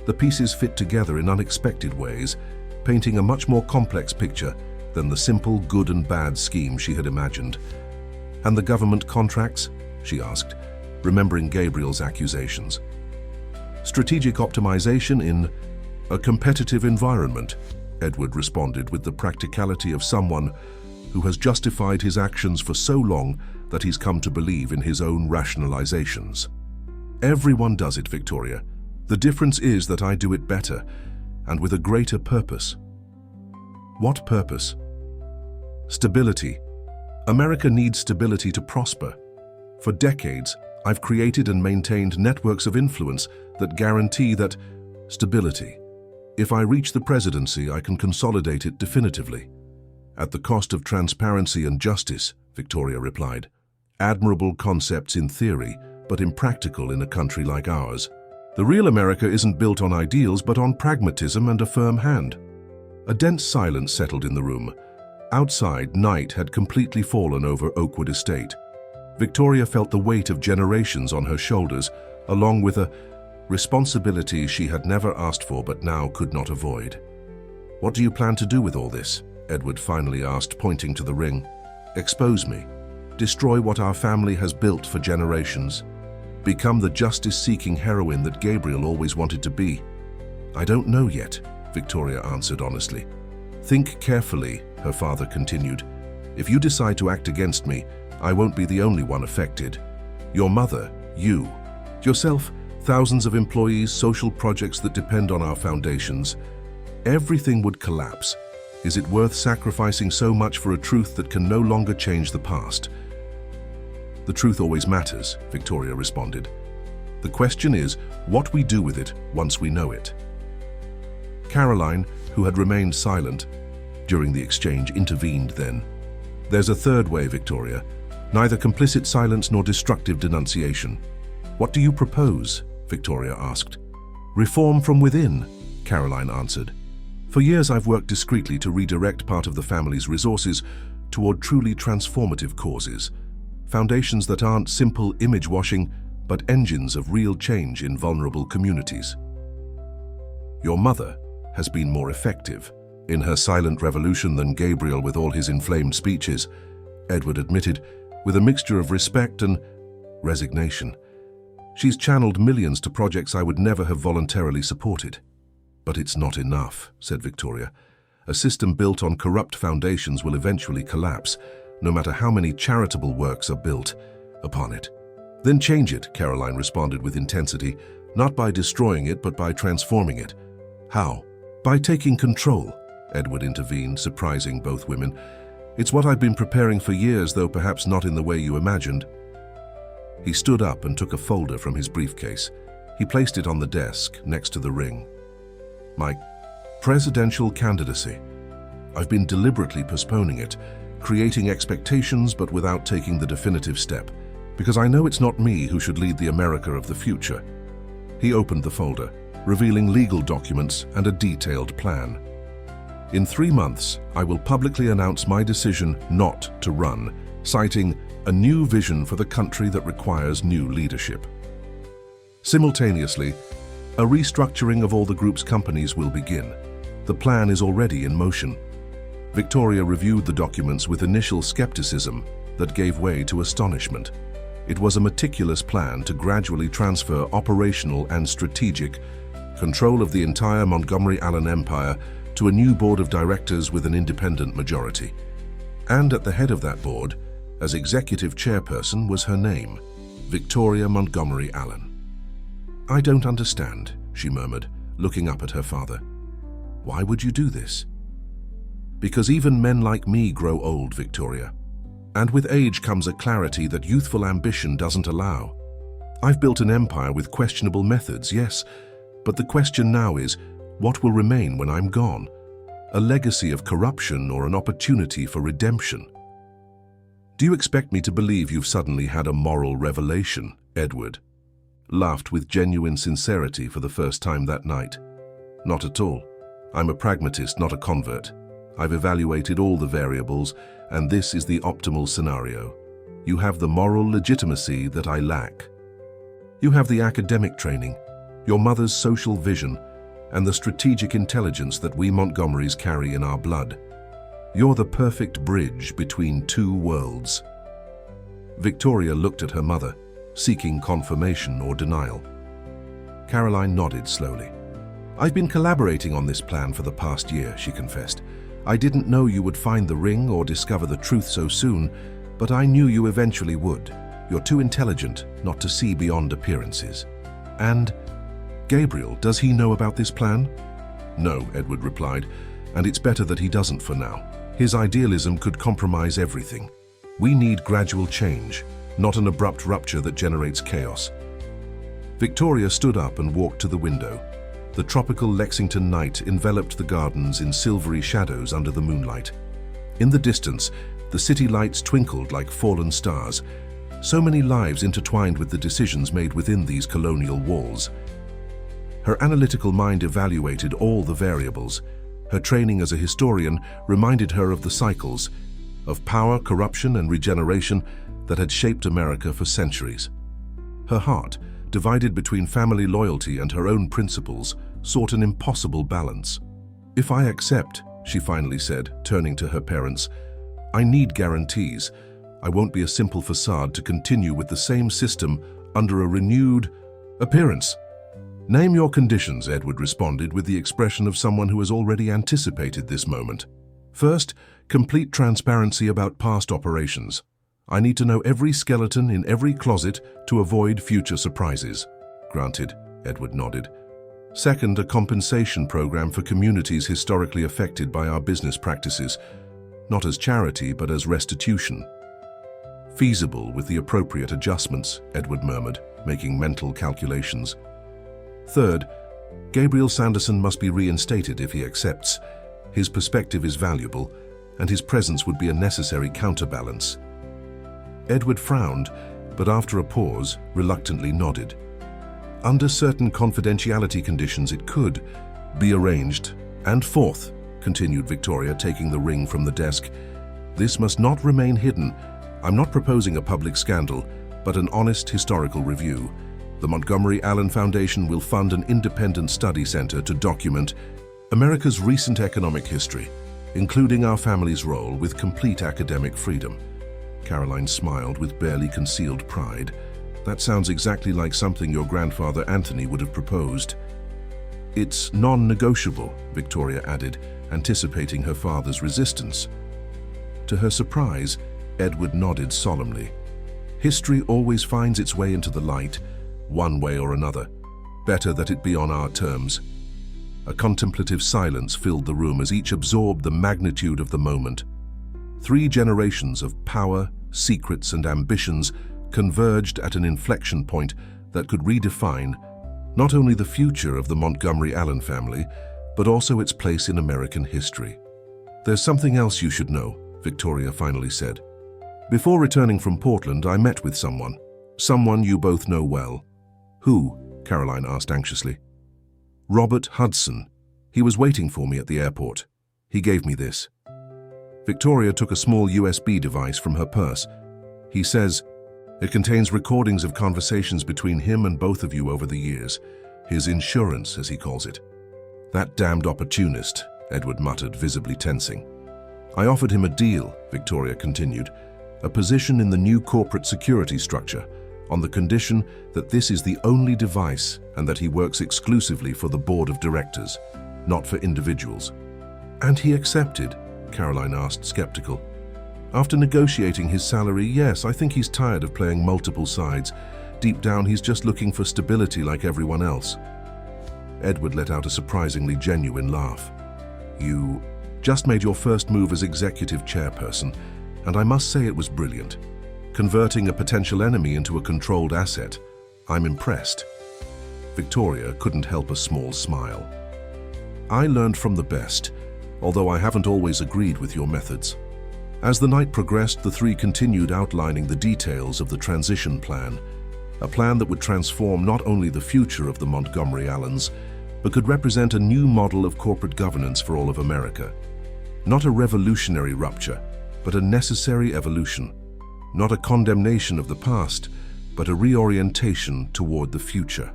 The pieces fit together in unexpected ways, painting a much more complex picture than the simple good and bad scheme she had imagined. "And the government contracts?" she asked, remembering Gabriel's accusations. "Strategic optimization in a competitive environment," Edward responded with the practicality of someone who has justified his actions for so long that he's come to believe in his own rationalizations. "Everyone does it, Victoria. The difference is that I do it better, and with a greater purpose." "What purpose?" "Stability. America needs stability to prosper. For decades, I've created and maintained networks of influence that guarantee that stability. If I reach the presidency, I can consolidate it definitively. At the cost of transparency and justice," Victoria replied. "Admirable concepts in theory, but impractical in a country like ours. The real America isn't built on ideals, but on pragmatism and a firm hand." A dense silence settled in the room. Outside, night had completely fallen over Oakwood Estate. Victoria felt the weight of generations on her shoulders, along with a responsibility she had never asked for but now could not avoid. "What do you plan to do with all this?" Edward finally asked, pointing to the ring. "Expose me. Destroy what our family has built for generations. Become the justice-seeking heroine that Gabriel always wanted to be." "I don't know yet," Victoria answered honestly. "Think carefully," her father continued. "If you decide to act against me, I won't be the only one affected. Your mother, you, yourself, thousands of employees, social projects that depend on our foundations. Everything would collapse. Is it worth sacrificing so much for a truth that can no longer change the past?" "The truth always matters," Victoria responded. "The question is what we do with it once we know it." Caroline, who had remained silent during the exchange, intervened then. "There's a third way, Victoria. Neither complicit silence nor destructive denunciation." "What do you propose?" Victoria asked. "Reform from within," Caroline answered. "For years I've worked discreetly to redirect part of the family's resources toward truly transformative causes. Foundations that aren't simple image washing, but engines of real change in vulnerable communities." "Your mother has been more effective in her silent revolution than Gabriel with all his inflamed speeches," Edward admitted, with a mixture of respect and resignation. "She's channeled millions to projects I would never have voluntarily supported." "But it's not enough," said Victoria. "A system built on corrupt foundations will eventually collapse, no matter how many charitable works are built upon it." "Then change it," Caroline responded with intensity, "not by destroying it, but by transforming it." "How?" "By taking control," Edward intervened, surprising both women. "It's what I've been preparing for years, though perhaps not in the way you imagined." He stood up and took a folder from his briefcase. He placed it on the desk next to the ring. "My presidential candidacy. I've been deliberately postponing it, creating expectations but without taking the definitive step, because I know it's not me who should lead the America of the future." He opened the folder, revealing legal documents and a detailed plan. "In 3 months, I will publicly announce my decision not to run, citing a new vision for the country that requires new leadership. Simultaneously, a restructuring of all the group's companies will begin. The plan is already in motion." Victoria reviewed the documents with initial skepticism that gave way to astonishment. It was a meticulous plan to gradually transfer operational and strategic control of the entire Montgomery Allen empire to a new board of directors with an independent majority. And at the head of that board, as executive chairperson, was her name, Victoria Montgomery Allen. "I don't understand," she murmured, looking up at her father. "Why would you do this?" "Because even men like me grow old, Victoria. And with age comes a clarity that youthful ambition doesn't allow. I've built an empire with questionable methods, yes, but the question now is, what will remain when I'm gone? A legacy of corruption or an opportunity for redemption?" Do you expect me to believe you've suddenly had a moral revelation? Edward laughed with genuine sincerity for the first time that night. Not at all. I'm a pragmatist, not a convert. I've evaluated all the variables, and this is the optimal scenario. You have the moral legitimacy that I lack. You have the academic training, your mother's social vision, and the strategic intelligence that we Montgomerys carry in our blood. You're the perfect bridge between two worlds. Victoria looked at her mother, seeking confirmation or denial. Caroline nodded slowly. I've been collaborating on this plan for the past year, she confessed. I didn't know you would find the ring or discover the truth so soon, but I knew you eventually would. You're too intelligent not to see beyond appearances. And Gabriel, does he know about this plan? No, Edward replied, and it's better that he doesn't for now. His idealism could compromise everything. We need gradual change, not an abrupt rupture that generates chaos. Victoria stood up and walked to the window. The tropical Lexington night enveloped the gardens in silvery shadows under the moonlight. In the distance, the city lights twinkled like fallen stars. So many lives intertwined with the decisions made within these colonial walls. Her analytical mind evaluated all the variables. Her training as a historian reminded her of the cycles of power, corruption, and regeneration that had shaped America for centuries. Her heart, divided between family loyalty and her own principles, sought an impossible balance. If I accept, she finally said, turning to her parents, I need guarantees. I won't be a simple facade to continue with the same system under a renewed appearance. Name your conditions, Edward responded with the expression of someone who has already anticipated this moment. First, complete transparency about past operations. I need to know every skeleton in every closet to avoid future surprises. Granted, Edward nodded. Second, a compensation program for communities historically affected by our business practices, not as charity but as restitution. Feasible with the appropriate adjustments, Edward murmured, making mental calculations. Third, Gabriel Sanderson must be reinstated if he accepts. His perspective is valuable, and his presence would be a necessary counterbalance. Edward frowned, but after a pause, reluctantly nodded. Under certain confidentiality conditions, it could be arranged. And fourth, continued Victoria, taking the ring from the desk, this must not remain hidden. I'm not proposing a public scandal, but an honest historical review. The Montgomery Allen Foundation will fund an independent study center to document America's recent economic history, including our family's role, with complete academic freedom. Caroline smiled with barely concealed pride. That sounds exactly like something your grandfather Anthony would have proposed. It's non-negotiable, Victoria added, anticipating her father's resistance. To her surprise, Edward nodded solemnly. History always finds its way into the light, one way or another. Better that it be on our terms. A contemplative silence filled the room as each absorbed the magnitude of the moment. 3 generations of power, secrets, and ambitions converged at an inflection point that could redefine not only the future of the Montgomery Allen family, but also its place in American history. There's something else you should know, Victoria finally said. Before returning from Portland, I met with someone you both know well. Who? Caroline asked anxiously. Robert Hudson. He was waiting for me at the airport. He gave me this. Victoria took a small USB device from her purse. He says, it contains recordings of conversations between him and both of you over the years. His insurance, as he calls it. That damned opportunist, Edward muttered, visibly tensing. I offered him a deal, Victoria continued, a position in the new corporate security structure, on the condition that this is the only device and that he works exclusively for the board of directors, not for individuals. And he accepted? Caroline asked, skeptical. After negotiating his salary, yes, I think he's tired of playing multiple sides. Deep down, he's just looking for stability like everyone else. Edward let out a surprisingly genuine laugh. You just made your first move as executive chairperson, and I must say it was brilliant. Converting a potential enemy into a controlled asset. I'm impressed. Victoria couldn't help a small smile. I learned from the best, although I haven't always agreed with your methods. As the night progressed, the three continued outlining the details of the transition plan, a plan that would transform not only the future of the Montgomery Allens, but could represent a new model of corporate governance for all of America. Not a revolutionary rupture, but a necessary evolution. Not a condemnation of the past, but a reorientation toward the future.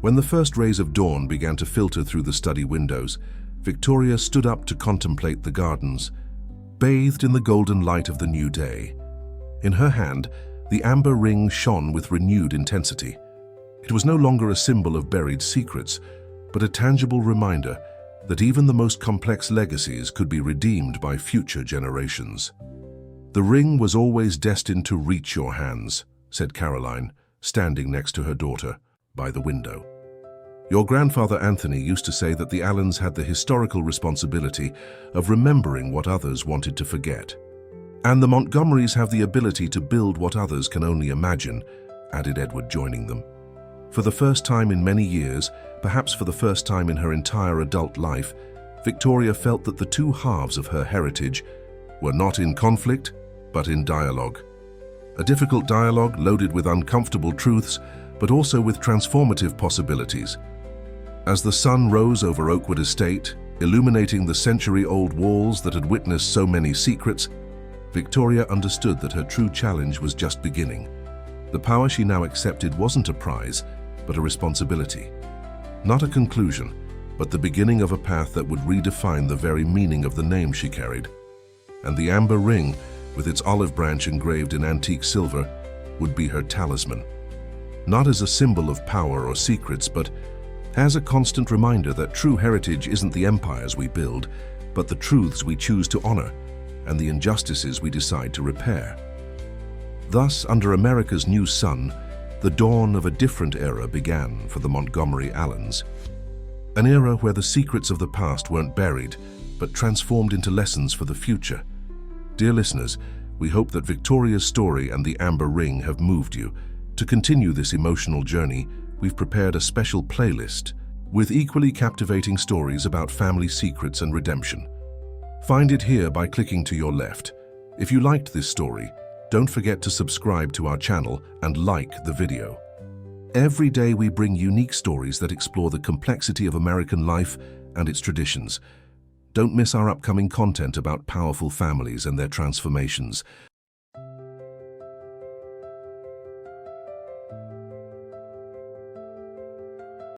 When the first rays of dawn began to filter through the study windows, Victoria stood up to contemplate the gardens, bathed in the golden light of the new day. In her hand, the amber ring shone with renewed intensity. It was no longer a symbol of buried secrets, but a tangible reminder that even the most complex legacies could be redeemed by future generations. "The ring was always destined to reach your hands," said Caroline, standing next to her daughter by the window. "Your grandfather Anthony used to say that the Allens had the historical responsibility of remembering what others wanted to forget. And the Montgomerys have the ability to build what others can only imagine," added Edward, joining them. For the first time in many years, perhaps for the first time in her entire adult life, Victoria felt that the two halves of her heritage were not in conflict, but in dialogue. A difficult dialogue loaded with uncomfortable truths, but also with transformative possibilities. As the sun rose over Oakwood Estate, illuminating the century-old walls that had witnessed so many secrets, Victoria understood that her true challenge was just beginning. The power she now accepted wasn't a prize, but a responsibility. Not a conclusion, but the beginning of a path that would redefine the very meaning of the name she carried. And the amber ring, with its olive branch engraved in antique silver, would be her talisman. Not as a symbol of power or secrets, but as a constant reminder that true heritage isn't the empires we build, but the truths we choose to honor and the injustices we decide to repair. Thus, under America's new sun, the dawn of a different era began for the Montgomery Allens. An era where the secrets of the past weren't buried, but transformed into lessons for the future. Dear listeners, we hope that Victoria's story and the amber ring have moved you. To continue this emotional journey, we've prepared a special playlist with equally captivating stories about family secrets and redemption. Find it here by clicking to your left. If you liked this story, don't forget to subscribe to our channel and like the video. Every day we bring unique stories that explore the complexity of American life and its traditions. Don't miss our upcoming content about powerful families and their transformations.